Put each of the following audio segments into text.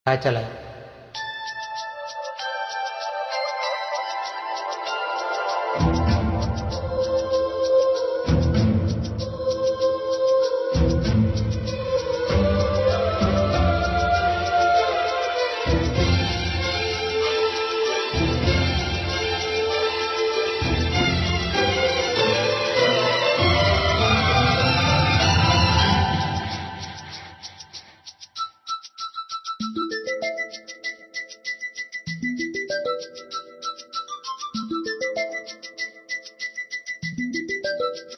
चला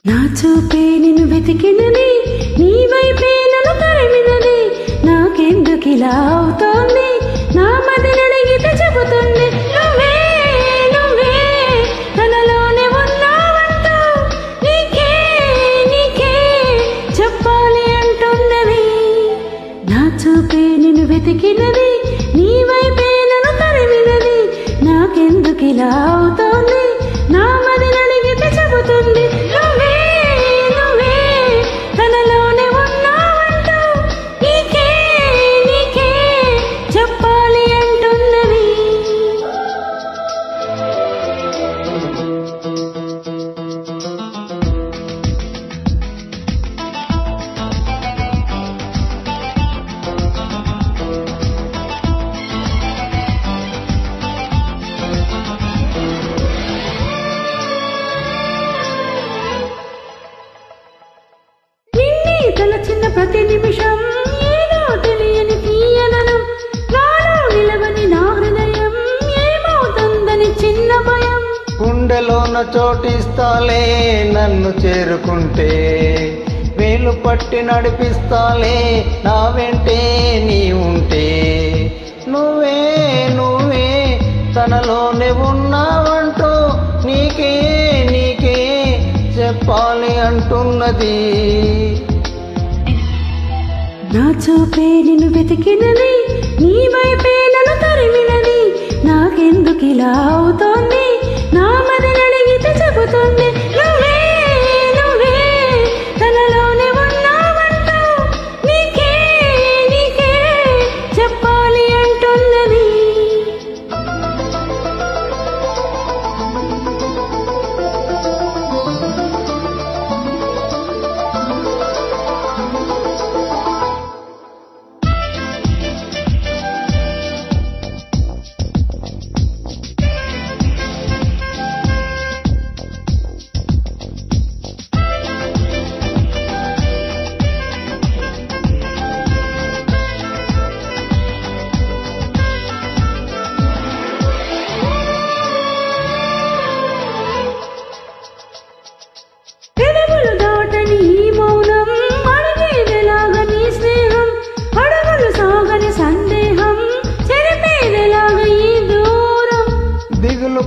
నా చూపే నిన్ను వెతికినది, నీ వైపే నన్ను తరిమినది. నాకెందుకిలా అవుతోంది, నా మదినడిగితే చెబుతుంది. నువ్వే నువ్వే తనలోనే ఉన్నావంటూ నీకే నీకే చెప్పాలి అంటున్నది. నా చూపే నిన్ను వెతికినది, నీ వైపే నన్ను తరిమినది. నాకెందుకిలా అవుతోంది, నా మదినడిగితే చెబుతుంది. తలచిన ప్రతి నిమిషం ఏదో తెలియని తీయదనం, నాలో నిలవని నా హృదయం ఏమవుతుందని చిన్న భయం. గుండెలోన చోటిస్తాలే నన్ను చేరుకుంటే, వేలు పట్టి నడిపిస్తాలే నా వెంటే నీ ఉంటే. నువ్వే నువ్వే తనలోనే ఉన్నావంటూ నీకే నీకే చెప్పాలి అంటున్నది. నా చూపే నిన్ను వెతికినది, నీ వైపే నన్ను తరిమినది. నాకెందుకిలా అవుతోంది, నా మదినడిగితే చెబుతుంది. నువ్వే నువ్వే తనలోనే ఉన్నావంటూ నీకే నీకే చెప్పాలి అంటున్నది.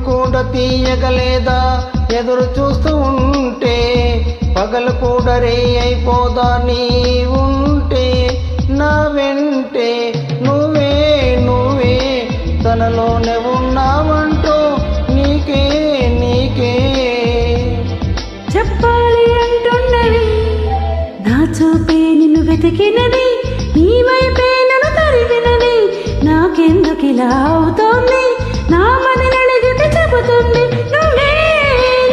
కూడా తీయగలేదా ఎదురు చూస్తూ ఉంటే, పగలు కూడా రే అయిపోదా నీ ఉంటే. నా వెంటే నువ్వే నువ్వే తనలోనే ఉన్నావంటూ నీకే నీకే చెప్పాలి అంటున్నది. నా చూపే నిన్ను వెతికినది, నీ వైపే నన్ను తరిమినది. నాకెందుకిలా అవుతోంది, నా మదినడిగితే చెబుతుంది. నువ్వే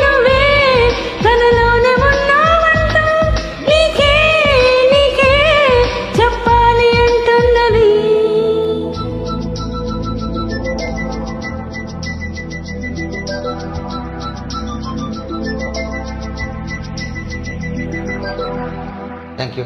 నువ్వే తనలోనే ఉన్నావంటూ నీకే నీకే చెప్పాలి అంటున్నది. Thank you.